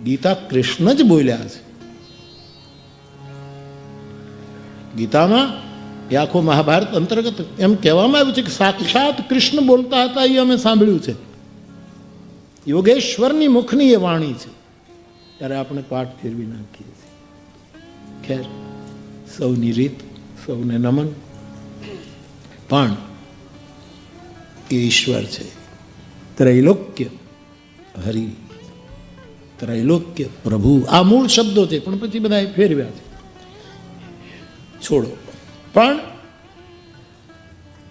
ગીતા કૃષ્ણ જ બોલ્યા છે. ગીતામાં એ આખો મહાભારત અંતર્ગત એમ કહેવામાં આવ્યું છે કે સાક્ષાત કૃષ્ણ બોલતા હતા, એ અમે સાંભળ્યું છે. યોગેશ્વરની મુખની એ વાણી છે. ત્યારે આપણે પાઠ ફેરવી નાખીએ છીએ. ખેર, સૌની રીત, સૌને નમન. પણ એ ઈશ્વર છે. ત્રૈલોક્ય હરિ, ત્રૈલોક્ય પ્રભુ, આ મૂળ શબ્દો છે, પણ પછી બધા ફેરવ્યા છે. છોડો. પણ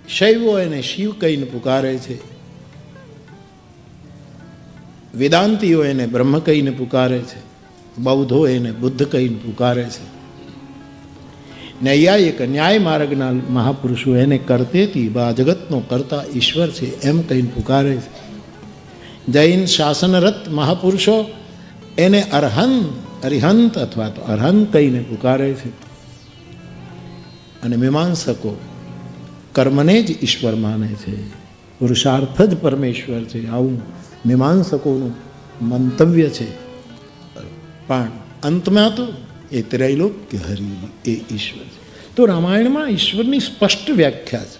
શૈવો એને શિવ કહીને પુકારે છે, વેદાંતિઓ એને બ્રહ્મ કહીને પુકારે છે, બૌદ્ધો એને બુદ્ધ કહીને પુકારે છે, નૈયાયિક ન્યાય માર્ગના મહાપુરુષો એને કરતેથી બા જગતનો કરતા ઈશ્વર છે એમ કહીને પુકારે છે. જૈન શાસનરત મહાપુરુષો એને અરિહંત અથવા તો અરહંત કહીને પુકારે છે. અને મીમાંસકો કર્મને જ ઈશ્વર માને છે, પુરુષાર્થ જ પરમેશ્વર છે, આવું મીમાંસકોનું મંતવ્ય છે. પણ અંતમાં તો એ ત્રૈલોક્ય હરિ એ ઈશ્વર છે. તો રામાયણમાં ઈશ્વરની સ્પષ્ટ વ્યાખ્યા છે.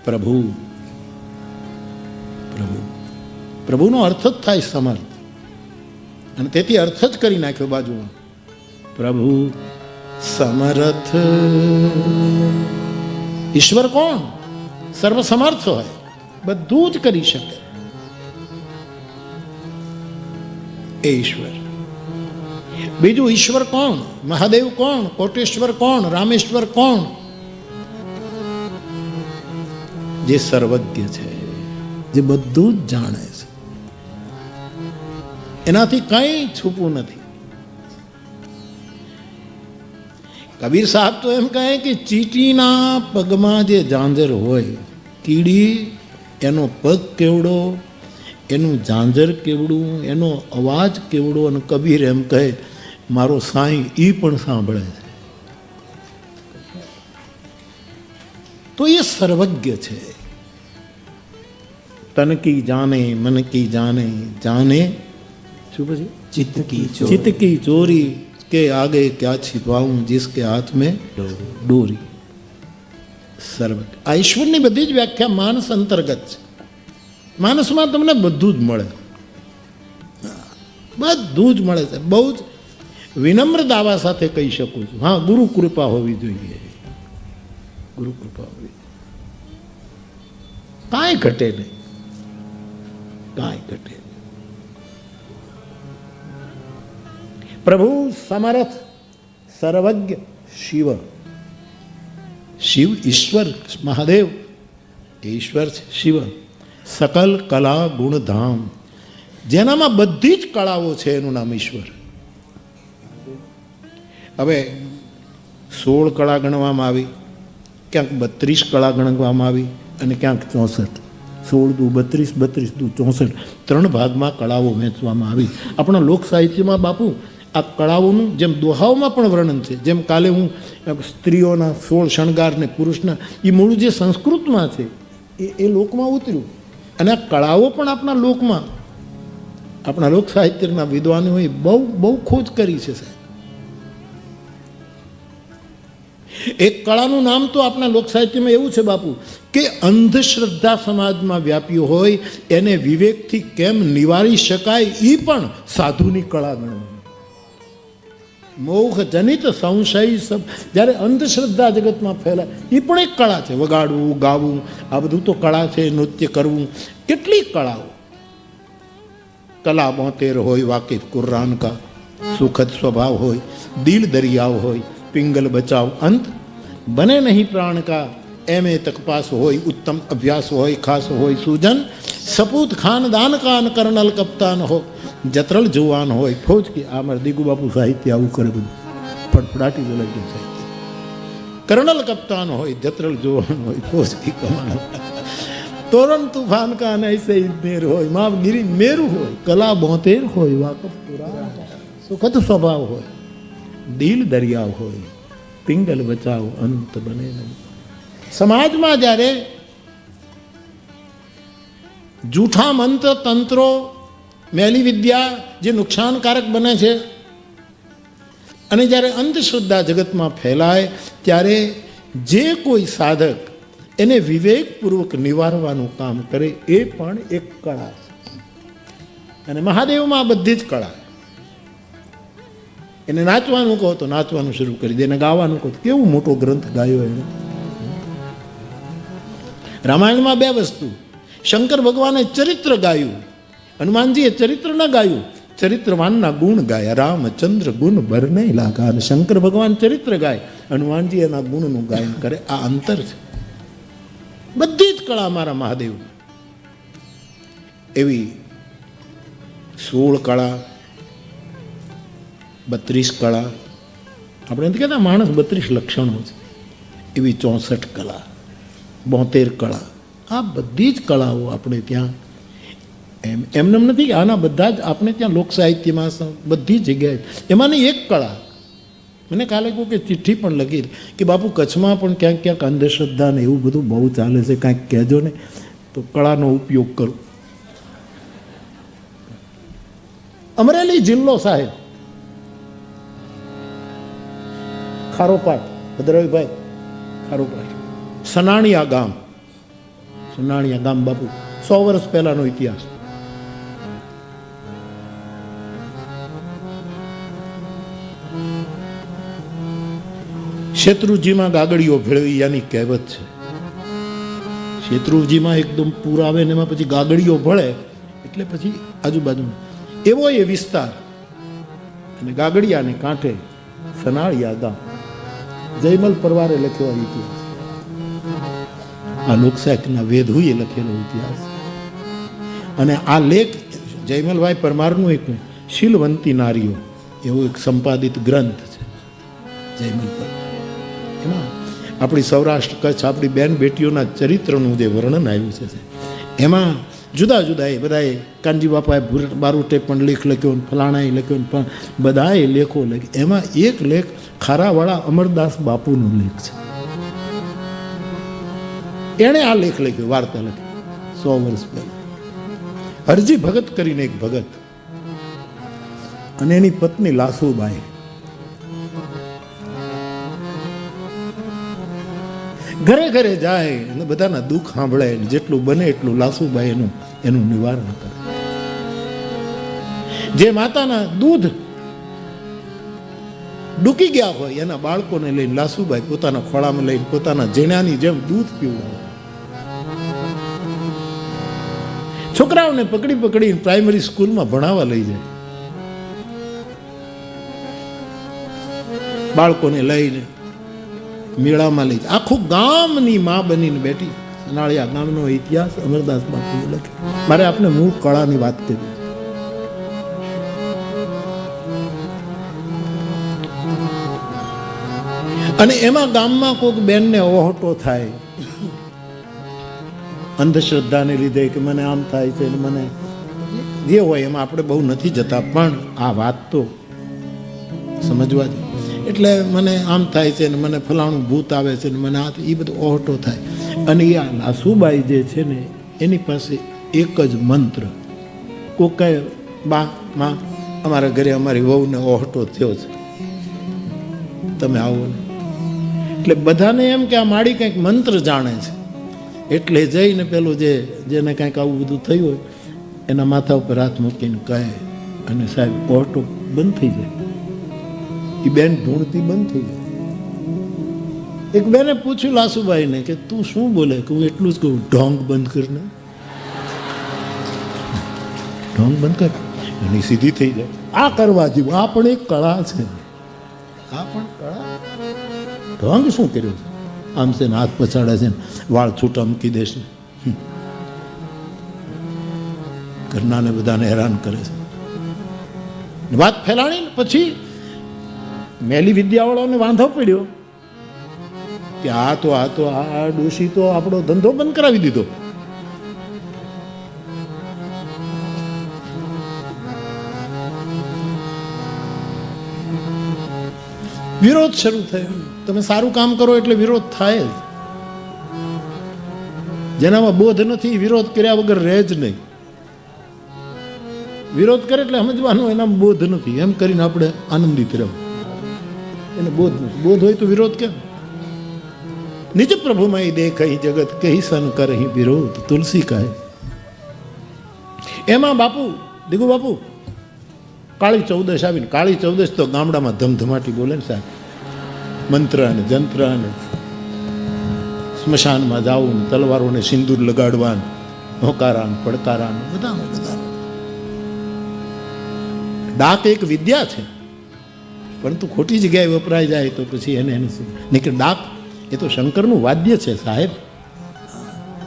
પ્રભુ, પ્રભુ, પ્રભુનો અર્થ જ થાય સમર્થ, અને તેથી અર્થ જ કરી નાખ્યો બાજુમાં, પ્રભુ સમર્થ. ઈશ્વર કોણ? સર્વસમર્થ હોય, બધું જ કરી શકે એ ઈશ્વર. બીજું ઈશ્વર કોણ? મહાદેવ કોણ? કોટેશ્વર કોણ? રામેશ્વર કોણ? જે સર્વજ્ઞ છે, જે બધું જ જાણે છે, એનાથી કંઈ છૂપું નથી. કબીર સાહેબ તો એમ કહે કે ચીટીના પગમાં જે ઝાંઝર હોય, કીડી એનો પગ કેવડો, એનું ઝાંઝર કેવડું, એનો અવાજ કેવડો, અને કબીર એમ કહે મારો સાંઈ એ પણ સાંભળે છે. તો એ સર્વજ્ઞ છે. તન કી જાને, મન કી જાને, જાને શું પછી ચિત્ત કી ચોરી કે આગે ક્યાં छिपाऊं जिसके हाथ में डोरी. સર્વજ્ઞ. આ ઈશ્વરની બધી જ વ્યાખ્યા માનસ અંતર્ગત છે. માનસમાં તમને બધું જ મળે, બધું જ મળે છે. બહુ જ વિનમ્ર દાવા સાથે કહી શકું છું. હા, ગુરુ કૃપા હોવી જોઈએ, ગુરુ કૃપા હોવી, કાંઈ ઘટે નહીં, કાંઈ ઘટે. પ્રભુ સમર્થ સર્વજ્ઞ શિવ. શિવ ઈશ્વર, મહાદેવ એ ઈશ્વર છે. શિવ સકલ કલા ગુણધામ, જેનામાં બધી જ કળાઓ છે, એનું નામ ઈશ્વર. હવે 16 કળા ગણવામાં આવી, ક્યાંક 32 કળા ગણવામાં આવી, અને ક્યાંક 64. 16 દુ 32, 32 દુ 64, 3 ભાગમાં કળાઓ વહેંચવામાં આવી. આપણા લોક સાહિત્યમાં બાપુ આ કળાઓનું જેમ દોહાઓમાં પણ વર્ણન છે. જેમ કાલે હું સ્ત્રીઓના 16 શણગાર ને પુરુષના, એ મૂળ જે સંસ્કૃતમાં છે એ લોકમાં ઉતર્યું, અને આ કળાઓ પણ આપણા લોકમાં, આપણા લોક સાહિત્યના વિદ્વાનોએ બહુ બહુ ખોજ કરી છે સાહેબ. એક કળાનું નામ તો આપણા લોક સાહિત્યમાં એવું છે બાપુ કે અંધશ્રદ્ધા સમાજમાં વ્યાપી હોય એને વિવેકથી કેમ નિવારી શકાય, એ પણ સાધુની કળા ગણવામાં. મોહ જનિત સંશય સબ, જ્યારે અંધશ્રદ્ધા જગતમાં ફેલાય, એ પણ એક કળા છે. વગાડવું, ગાવું, આ બધું તો કળા છે. નૃત્ય કરવું, કેટલી કળાઓ. કલા 72 હોય, વાકિફ કુર્રાન કા, સુખદ સ્વભાવ હોય, દિલ દરિયાવ હોય, પિંગલ બચાવ અંત બને નહીં પ્રાણ કા, એમે તકપાસ હોય, ઉત્તમ અભ્યાસ હોય, ખાસ હોય સૂજન, સપૂત ખાનદાન કા ન કર્નલ કપ્તાન હો, જત્રલ જુવાન હોય, ફૌજ કે. આ મારા દીગુ બાપુ સાહિત્ય આવું કરે, બધું ફટફડાટી બોલાય સાહિત્ય. કર્નલ કપ્તાન હોય, જત્રલ જુવાન હોય, ફૌજ કી કમાન હોય, તોરણ તૂફાન કા ને ऐसे મેર હોય, માવગીરી મેરુ હોય, કલા 72 હોય, વાકફ પુરાણ, સુખદ સ્વભાવ હોય, દિલ દરિયાવ હોય, પિંગલ બચાવ અંત બને નહીં. સમાજમાં જ્યારે જૂઠા મંત્ર તંત્રો મેલી વિદ્યા જે નુકસાનકારક બને છે. અને જ્યારે અંધશ્રદ્ધા જગતમાં ફેલાય ત્યારે જે કોઈ સાધક એને વિવેકપૂર્વક નિવારવાનું કામ કરે એ પણ એક કળા છે. અને મહાદેવમાં આ બધી જ કળા. એને નાચવાનું કહો તો નાચવાનું શરૂ કરી દે, એને ગાવાનું કહો તો કેવો મોટો ગ્રંથ ગાયો એને. રામાયણમાં બે વસ્તુ, શંકર ભગવાને ચરિત્ર ગાયું, હનુમાનજીએ ચરિત્ર ન ગાયું. ચરિત્રવાનના ગુણ ગાયા, રામચંદ્ર ગુણ બરને લાગા. અને શંકર ભગવાન ચરિત્ર ગાય, હનુમાનજી એના ગુણનું ગાયન કરે. આ અંતર છે. બધી જ કળા મારા મહાદેવ. એવી 16 કળા, 32 કળા, આપણે નથી કહેતા માણસ 32 લક્ષણો છે, એવી 64 કળા, 72 કળા. આ બધી જ કળાઓ આપણે ત્યાં એમને નથી. આના બધા જ આપણે ત્યાં લોક સાહિત્યમાં બધી જગ્યાએ. એમાંની એક કળા મને કાલે કહું કે ચિઠ્ઠી પણ લખી કે બાપુ કચ્છમાં પણ ક્યાંક ક્યાંક અંધશ્રદ્ધા ને એવું બધું બહુ ચાલે છે, કાંઈક કહેજો ને તો કળાનો ઉપયોગ કરો. અમરેલી જિલ્લો સાહેબ, ખારોપાટ, ભદ્રભાઈ ખારોપાટ, સનાણિયા ગામ. સનાણિયા ગામ બાપુ 100 વર્ષ પહેલાનો ઇતિહાસ. શેત્રુજીમાં ગાગડીઓ ભેળવી યાની કહેવત છે. શેત્રુજીમાં એકદમ પૂર આવે ને એમાં પછી ગાગડીઓ ભળે એટલે પછી આજુબાજુમાં એવો એ વિસ્તાર. અને ગાગડિયાને કાંઠે સનાળિયા ગામ. જયમલ પરવારે લખ્યો ઇતિહાસ. આ લોકસાહિત્યના વેધુએ લખેલો ઇતિહાસ. અને આ લેખ જયમલભાઈ પરમારનું એક શીલવંતી નારીઓ એવો એક સંપાદિત ગ્રંથ છે જયમલ પર. એમાં આપણી સૌરાષ્ટ્ર કચ્છ આપણી બેન બેટીઓના ચરિત્રનું જે વર્ણન આવ્યું છે એમાં જુદા જુદા એ બધાએ કાનજી બાપાએ બારોટે પણ લેખ લખ્યો, ફલાણાએ લખ્યો, પણ બધાએ લેખો લખ્યો. એમાં એક લેખ ખારાવાળા અમરદાસ બાપુનો લેખ છે. એણે આ લેખ લખ્યો, વાર્તા લખી 100 વર્ષ પહેલા. હરજી ભગત કરીને એક ભગત અને એની પત્ની લાસુબાઈ. ઘરે ઘરે જાય અને બધાના દુઃખ સાંભળે, જેટલું બને એટલું લાસુબાઈ એનું નિવારણ કરે. જે માતાના દૂધ ડૂકી ગયા હોય એના બાળકોને લઈને લાસુબાઈ પોતાના ખોળામાં લઈને પોતાના જેણાની જેમ દૂધ પીવડાવે. છોકરાઓને પકડી પકડી પ્રાઇમરી સ્કૂલમાં ભણાવવા લઈ જાય. બાળકોને લઈને મેળામાં લઈ જાય. આખું ગામની માં બનીને બેઠી. નાળિયા ગામનો ઇતિહાસ અમરદાસ બાપુએ લખ્યો. મારે આપને મૂળ કળાની વાત કરી. અને એમાં ગામમાં કોઈક બેનને ઓહટો થાય અંધશ્રદ્ધાને લીધે કે મને આમ થાય છે, મને જે હોય એમાં આપણે બહુ નથી જતા, પણ આ વાત તો સમજવા દે. એટલે મને આમ થાય છે ને મને ફલાણું ભૂત આવે છે ને મને આ એ બધું ઓહટો થાય. અને આ લાસુબાઈ જે છે ને એની પાસે એક જ મંત્ર. કોઈ કહે બા માં અમારા ઘરે અમારી વહુને ઓહટો થયો છે, તમે આવો ને. એટલે બધાને એમ કે આ માડી કંઈક મંત્ર જાણે છે. એટલે જઈને પેલું જેને કંઈક આવું બધું થયું હોય એના માથા ઉપર હાથ મૂકીને કહે અને સાહેબ ઓહટો બંધ થઈ જાય. એ બેન ઢૂંઢતી બંધ થઈ ગઈ. એક બેને પૂછ્યું લાસુબાઈને કે તું શું બોલે? કે હું એટલું જ કહું, ઢોંગ બંધ કરને, ઢોંગ બંધ કર, એની સીધી થઈ જાય. આ કરવા જેવું. આ પણ એક કળા છે. આ પણ કળા. ઢોંગ શું કર્યું છે? આમ છે ને હાથ પછાડે છે ને વાળ છૂટા મૂકી દેશે, ઘરનાને બધાને હેરાન કરે છે. વાત ફેલાણી પછી મેલી વિદ્યાવાળાને વાંધો પડ્યો કે આ ડોશી તો આપણો ધંધો બંધ કરાવી દીધો. વિરોધ શરૂ થયો. તમે સારું કામ કરો એટલે વિરોધ થાય જ. જેનામાં બોધ નથી વિરોધ કર્યા વગર રહે જ નહીં. વિરોધ કરે એટલે સમજવાનું એના બોધ નથી, એમ કરીને આપણે આનંદિત રહેવું. એને બોધ નથી. બોધ હોય તો વિરોધ કેમ? નિજ પ્રભુમાં દેખ અહીં જગત કહી સન કર અહીં વિરોધ તુલસી કહે. એમાં બાપુ દીગુ બાપુ કાળી ચૌદશ આવીને, કાળી ચૌદશ તો ગામડામાં ધમધમાટી બોલે ને સાહેબ, મંત્ર અને જંત્ર અને સ્મશાનમાં જવું, તલવારોને સિંદૂર લગાડવાનું, હોકારાન પડકારાન બધા. ડાક એક વિદ્યા છે, પરંતુ ખોટી જગ્યાએ વપરાઈ જાય તો પછી એને નહીં કે ડાક એ તો શંકરનું વાદ્ય છે સાહેબ.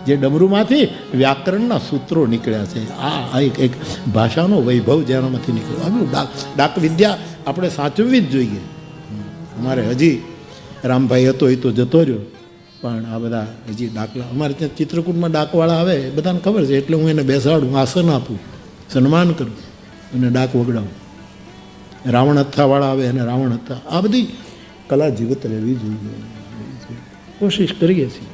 જે ડમરૂમાંથી વ્યાકરણના સૂત્રો નીકળ્યા છે, આ એક ભાષાનો વૈભવ જેનામાંથી નીકળ્યો. આવ્યું ડાક વિદ્યા આપણે સાચવવી જ જોઈએ. અમારે હજી રામભાઈ હતો એ તો જતો રહ્યો, પણ આ બધા હજી ડાકલા અમારે ત્યાં ચિત્રકૂટમાં ડાકવાળા આવે એ બધાને ખબર છે, એટલે હું એને બેસાડું, આસન આપું, સન્માન કરું અને ડાક વગડાવું. રાવણ હથ્થાવાળા આવે અને રાવણ હથ્થા, આ બધી કલા જીવત રહેવી જોઈએ. કોશિશ કરીએ છીએ.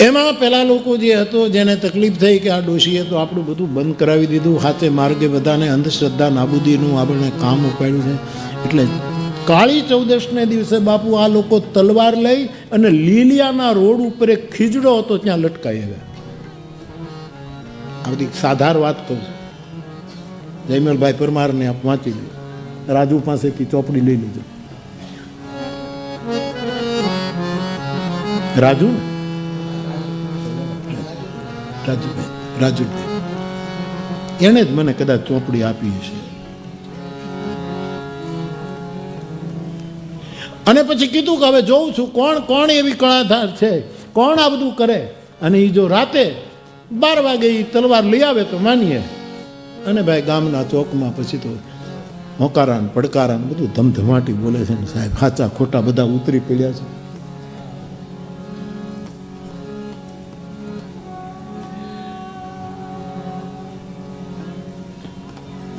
એમાં પેલા લોકો જે હતો જેને તકલીફ થઈ કે આ ડોશીએ તો આપણું બધું બંધ કરાવી દીધું, હાથે માર્ગે બધાને અંધશ્રદ્ધા નાબૂદીનું આપણે કામ ઉપાડ્યું છે. એટલે કાળી ચૌદશને દિવસે બાપુ આ લોકો તલવાર લઈ અને લીલિયાના રોડ ઉપર એક ખીજડો હતો ત્યાં લટકાઈ આવ્યા. આ બધી સાધાર વાત કહું છું. જયમલભાઈ પરમારને આપ વાંચી લો, રાજુ પાસેથી ચોપડી લઈ લેજો. રાજુભાઈ એને જ મને કદાચ ચોપડી આપી હશે. અને પછી કીધું કે હવે જોઉં છું કોણ એવી કળાધાર છે, કોણ આ બધું કરે. અને એ જો રાતે 12 વાગે એ તલવાર લઈ આવે તો માનીએ. અને ભાઈ ગામના ચોકમાં પછી તો હોકારાન પડકારાન બધું ધમધમાટી બોલે છે ને સાહેબ, સાચા ખોટા બધા ઉતરી પડ્યા છે.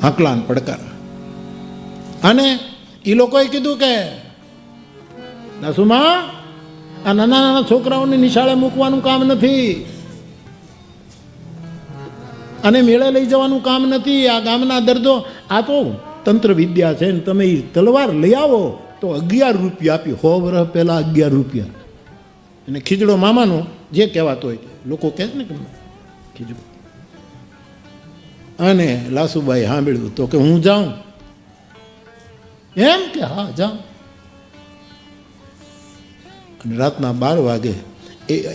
હાકલાન પડકારા. અને એ લોકોએ કીધું કે દાસુમાં આ નાના નાના છોકરાઓને નિશાળે મૂકવાનું કામ નથી, અને મેળે લઈ જવાનું કામ નથી. આ ગામના દર્દો, આ તો તંત્ર વિદ્યા છે ને તમે એ તલવાર લઈ આવો તો 11 રૂપિયા આપી. 100 વર્ષ પહેલા 11 રૂપિયા. અને ખીજડો મામાનો જે કહેવાતો હોય લોકો કહે છે ને કે ખીજડો. અને લાસુભાઈ સાંભળ્યું તો કે હું જાઉં, એમ કે હા જાઉં. અને રાતના 12 વાગે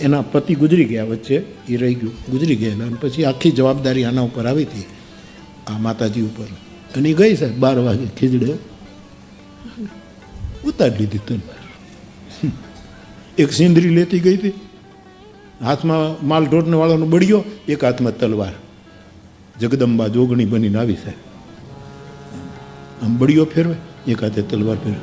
એના પતિ ગુજરી ગયા, વચ્ચે એ રહી ગયું, ગુજરી ગયેલા. અને પછી આખી જવાબદારી આના ઉપર આવી હતી, આ માતાજી ઉપર. અને એ ગઈ સાહેબ 12 વાગે ખીજડે ઉતારી લીધી તલવાર. એક સિંદરી લેતી ગઈ હતી, હાથમાં માલ ઢોરને વાળાનો બળ્યો, એક હાથમાં તલવાર. જગદંબા જોગણી બનીને આવી સાહેબ. આમ બળિયો ફેરવે, એક હાથે તલવાર ફેરવે.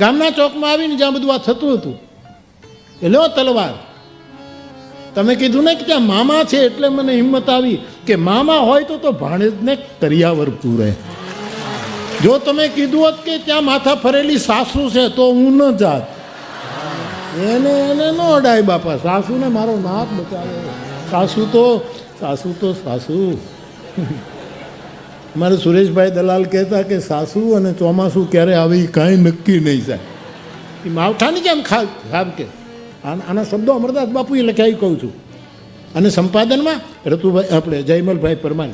ગામના ચોકમાં આવીને જ્યાં બધું આ થતું હતું એ લો તલવાર. તમે કીધું ને કે ત્યાં મામા છે એટલે મને હિંમત આવી કે મામા હોય તો ભાણેજને કરિયાવર પૂરે. જો તમે કીધું હોત કે ત્યાં માથા ફરેલી સાસુ છે તો હું ન જાત. એને ન અડાય બાપા, સાસુને મારો નાક બચાવે. સાસુ તો મારે સુરેશભાઈ દલાલ કહેતા કે સાસુ અને ચોમાસું ક્યારે આવે એ કાંઈ નક્કી નહીં સાહેબ. એ માવઠાની જેમ ખાબ કે આના શબ્દો અમરદાસ બાપુએ લખ્યા, કહું છું. અને સંપાદનમાં રતુભાઈ આપણે જયમલભાઈ પરમાર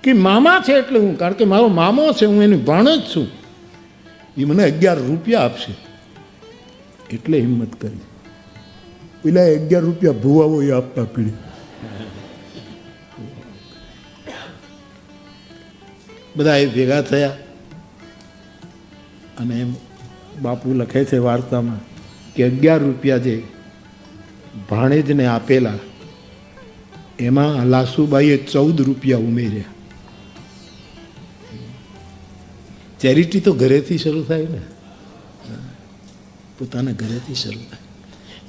કે મામા છે એટલે હું, કારણ કે મારો મામો છે, હું એની ભાણેજ છું, એ મને 11 રૂપિયા આપશે એટલે હિંમત કરી. પેલા 11 રૂપિયા ભુવાઓ એ આપતા પીડી. બધા એ ભેગા થયા અને એમ બાપુ લખે છે વાર્તામાં કે 11 રૂપિયા જે ભાણેજને આપેલા એમાં લાસુબાઈએ 14 રૂપિયા ઉમેર્યા. ચેરિટી તો ઘરેથી શરૂ થાય ને, પોતાના ઘરેથી શરૂ થાય.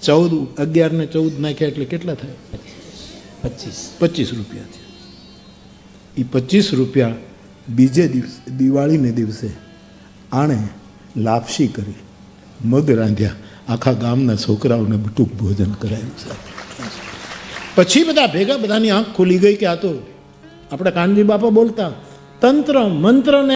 14, 11 ને 14 નાખ્યા એટલે કેટલા થાય? 25 રૂપિયા થયા. એ 25 રૂપિયા બીજે દિવસે, દિવાળીને દિવસે આણે લાપસી કરી, મગ રાંધ્યા, આખા ગામના છોકરાઓને બટુક ભોજન કરાયું. પછી બધા ભેગા, બધાની આંખ ખુલી ગઈ કે આ તો આપણે કાનજી બાપા બોલતા તંત્ર મંત્રને